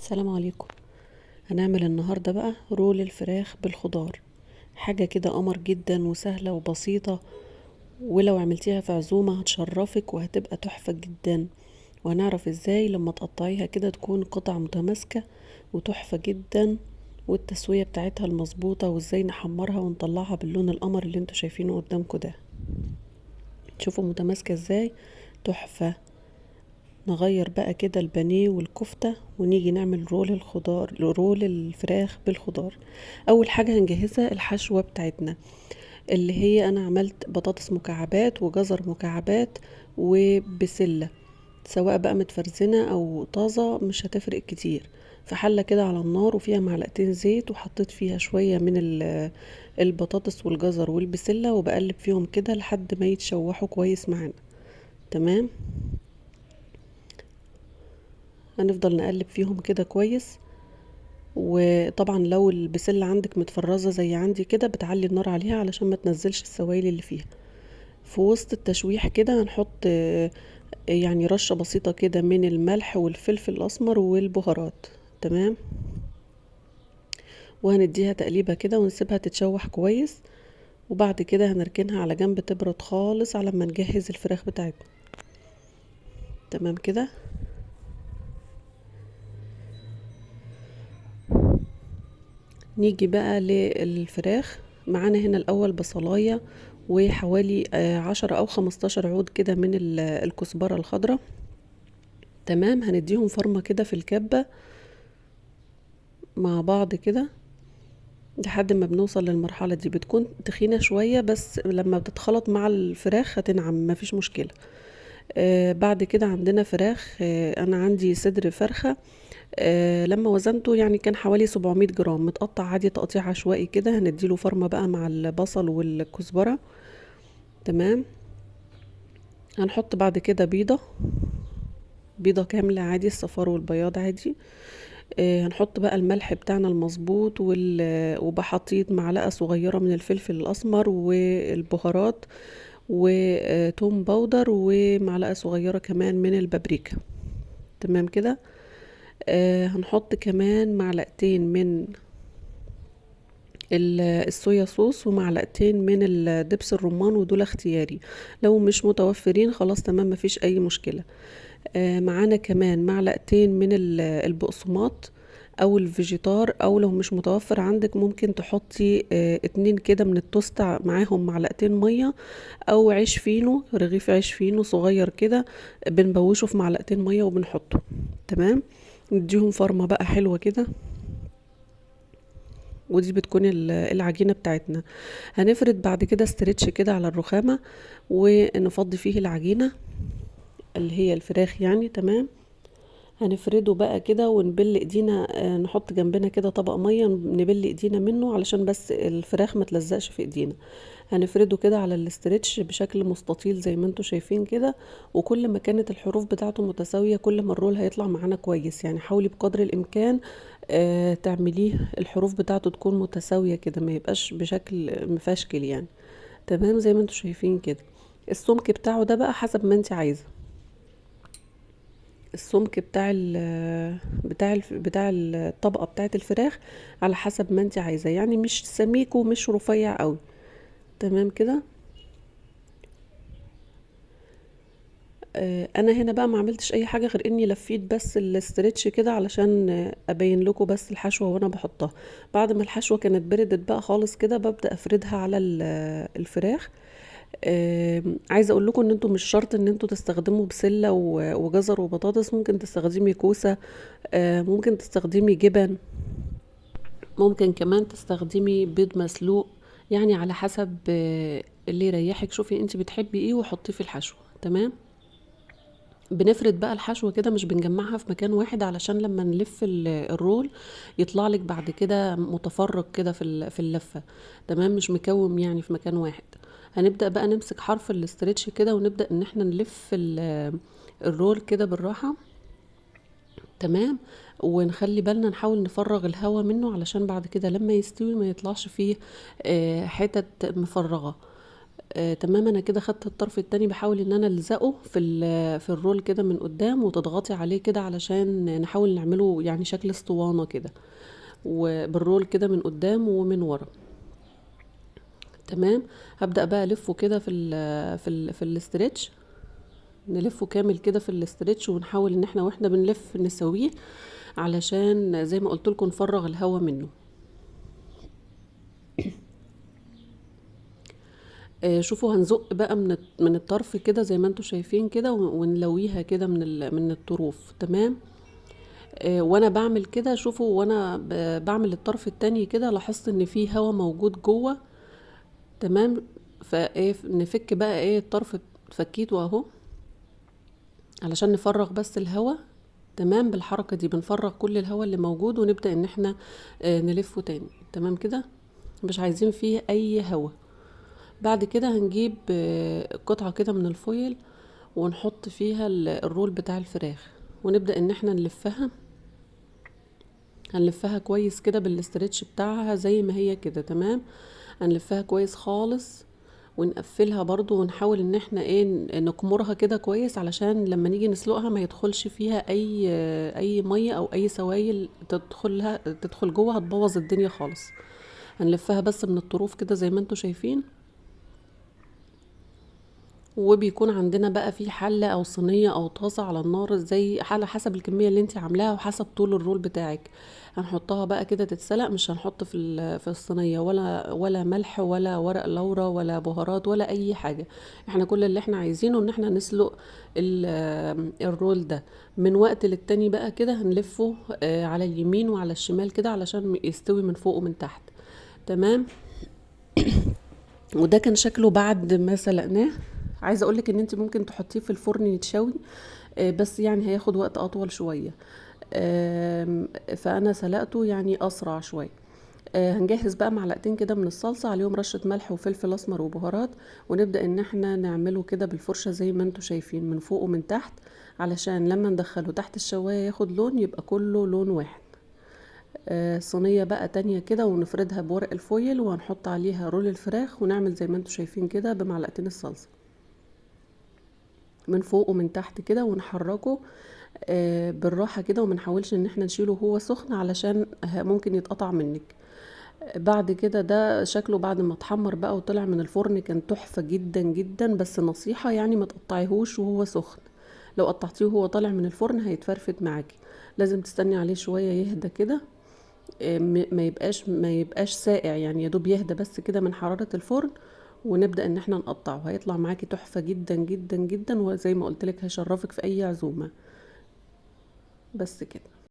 السلام عليكم. هنعمل النهاردة بقى رول الفراخ بالخضار. حاجة كده قمر جدا وسهلة وبسيطة، ولو عملتيها في عزومة هتشرفك وهتبقى تحفة جدا. وهنعرف ازاي لما تقطعيها كده تكون قطع متماسكة وتحفة جدا، والتسوية بتاعتها المظبوطة، وازاي نحمرها ونطلعها باللون القمر اللي انتوا شايفينه قدامكم ده. شوفوا متماسكة ازاي، تحفة. نغير بقى كده البانيه والكفتة ونيجي نعمل رول الفراخ بالخضار. اول حاجة هنجهزها الحشوة بتاعتنا، اللي هي انا عملت بطاطس مكعبات وجزر مكعبات وبسلة، سواء بقى متفرزنة او طازة مش هتفرق كتير. في حلة كده على النار وفيها معلقتين زيت، وحطيت فيها شوية من البطاطس والجزر والبسلة، وبقلب فيهم كده لحد ما يتشوحوا كويس معانا. تمام. هنفضل نقلب فيهم كده كويس. وطبعا لو البسلة عندك متفرزة زي عندي كده بتعلي النار عليها علشان ما تنزلش السوائل اللي فيها. في وسط التشويح كده هنحط يعني رشة بسيطة كده من الملح والفلفل الأسمر والبهارات. تمام. وهنديها تقليبة كده ونسيبها تتشوح كويس، وبعد كده هنركنها على جنب تبرد خالص على ما نجهز الفراخ بتاعتنا. تمام كده. نيجي بقى للفراخ. معانا هنا الأول بصلاية وحوالي 10 أو 15 عود كده من الكزبرة الخضراء. تمام. هنديهم فرمة كده في الكبة مع بعض كده لحد ما بنوصل للمرحلة دي. بتكون تخينة شوية بس لما بتتخلط مع الفراخ هتنعم، مفيش مشكلة. بعد كده عندنا فراخ. أنا عندي صدر فرخة. لما وزنته يعني كان حوالي 700 جرام، متقطع عادي تقطيع عشوائي كده. هنديله فرمة بقى مع البصل والكزبرة. تمام. هنحط بعد كده بيضة كاملة عادي، الصفار والبياض عادي. هنحط بقى الملح بتاعنا المظبوط وبحطيت معلقة صغيرة من الفلفل الأسمر والبهارات وتوم باودر ومعلقة صغيرة كمان من البابريكا. تمام كده. هنحط كمان معلقتين من الصويا صوص ومعلقتين من دبس الرمان، ودول اختياري. لو مش متوفرين خلاص تمام، مفيش اي مشكلة. معانا كمان معلقتين من البقسماط او الفيجيتار، او لو مش متوفر عندك ممكن تحطي 2 كده من التوست معاهم معلقتين مية، او عيش فينو، رغيف عيش فينو صغير كده بنبوشه في معلقتين مية وبنحطه. تمام. نديهم فرمة بقى حلوة كده. ودي بتكون العجينة بتاعتنا. هنفرد بعد كده استرتش كده على الرخامة ونفضي فيه العجينة اللي هي الفراخ يعني. تمام. هنفرده بقى كده ونبل ايدينا، نحط جنبنا كده طبق ميه نبل ايدينا منه علشان بس الفراخ ما تلزقش في ايدينا. هنفرده كده على الاسترتش بشكل مستطيل زي ما انتوا شايفين كده. وكل ما كانت الحروف بتاعته متساوية كل ما الرول هيطلع معانا كويس. يعني حاولي بقدر الامكان تعمليه الحروف بتاعته تكون متساوية كده، ما يبقاش بشكل مفشكل يعني. تمام زي ما انتوا شايفين كده. السمك بتاعه ده بقى حسب ما انت عايزة. السمك بتاع الطبقة بتاعة الفراخ على حسب ما انت عايزة، يعني مش سميك ومش رفيع قوي. تمام كده. انا هنا بقى ما عملتش اي حاجة غير اني لفيت بس الاسترتش كده علشان ابين لكم بس الحشوة وانا بحطها. بعد ما الحشوة كانت بردت بقى خالص كده ببدأ افردها على الفراخ. عايزه اقول لكم ان انتوا مش شرط ان انتوا تستخدموا بسله وجزر وبطاطس، ممكن تستخدمي كوسه، ممكن تستخدمي جبن، ممكن كمان تستخدمي بيض مسلوق. يعني على حسب اللي يريحك. شوفي انت بتحبي ايه وحطيه في الحشو. تمام. بنفرد بقى الحشوة كده، مش بنجمعها في مكان واحد علشان لما نلف الرول يطلع لك بعد كده متفرق كده في اللفة. تمام، مش مكوم يعني في مكان واحد. هنبدأ بقى نمسك حرف الاسترتش كده ونبدأ ان احنا نلف الرول كده بالراحة. تمام. ونخلي بالنا نحاول نفرغ الهواء منه علشان بعد كده لما يستوي ما يطلعش فيه حتت مفرغة. تمام. انا كده خدت الطرف التاني، بحاول ان انا الزقه في الرول كده من قدام، وتضغطي عليه كده علشان نحاول نعمله يعني شكل اسطوانة كده، وبالرول كده من قدام ومن ورا. تمام. هبدأ بقى الفه كده في الاسترتش، نلفه كامل كده في الاسترتش، ونحاول ان احنا واحنا بنلف نسويه علشان زي ما قلت لكم نفرغ الهواء منه. شوفوا هنزق بقى من الطرف كده زي ما انتوا شايفين كده، ونلويها كده من الطروف. تمام. وانا بعمل كده، شوفوا وانا بعمل الطرف التاني كده، لاحظت ان في هوا موجود جوه. تمام. فايه نفك بقى ايه الطرف، فكيته اهو علشان نفرغ بس الهوا. تمام. بالحركة دي بنفرغ كل الهوا اللي موجود، ونبدأ ان احنا نلفه تاني. تمام كده، مش عايزين فيه اي هوا. بعد كده هنجيب قطعة كده من الفويل، ونحط فيها الرول بتاع الفراخ، ونبدأ ان احنا هنلفها كويس كده بالاسترتش بتاعها زي ما هي كده. تمام. هنلفها كويس خالص، ونقفلها برضو، ونحاول ان احنا ايه نكمرها كده كويس علشان لما نيجي نسلقها ما يدخلش فيها اي مية او اي سوائل تدخل جوه، هتبوظ الدنيا خالص. هنلفها بس من الطروف كده زي ما انتوا شايفين. وبيكون عندنا بقى في حلة او صينية او طاسة على النار، زي على حسب الكمية اللي انت عاملاها وحسب طول الرول بتاعك. هنحطها بقى كده تتسلق، مش هنحط في الصينية ولا ملح ولا ورق لورا ولا بهارات ولا اي حاجة. احنا كل اللي احنا عايزينه ان احنا نسلق الرول ده. من وقت للتاني بقى كده هنلفه على اليمين وعلى الشمال كده علشان يستوي من فوق ومن تحت. تمام. وده كان شكله بعد ما سلقناه. عايزه اقولك ان انت ممكن تحطيه في الفرن يتشوي، بس يعني هياخد وقت اطول شويه. فانا سلقته يعني اسرع شويه. هنجهز بقى معلقتين كده من الصلصه، عليهم رشه ملح وفلفل اسمر وبهارات، ونبدا ان احنا نعمله كده بالفرشه زي ما انتوا شايفين من فوق ومن تحت، علشان لما ندخله تحت الشوايه ياخد لون، يبقى كله لون واحد. صينية بقى تانية كده، ونفردها بورق الفويل، وهنحط عليها رول الفراخ، ونعمل زي ما انتوا شايفين كده بمعلقتين الصلصة من فوق ومن تحت كده، ونحركه بالراحة كده، ومنحاولش ان احنا نشيله وهو سخن علشان ممكن يتقطع منك. بعد كده ده شكله بعد ما اتحمر بقى وطلع من الفرن كان تحفة جدا جدا. بس نصيحة يعني ما تقطعيهوش وهو سخن، لو قطعتيه وهو طالع من الفرن هيتفرفت معاكي. لازم تستني عليه شوية يهدى كده، ما يبقاش ساقع يعني، يا دوب يهدى بس كده من حرارة الفرن، ونبدأ ان احنا نقطعه. هيطلع معاكي تحفة جدا جدا جدا، وزي ما قلت لك هيشرفك في اي عزومة. بس كده.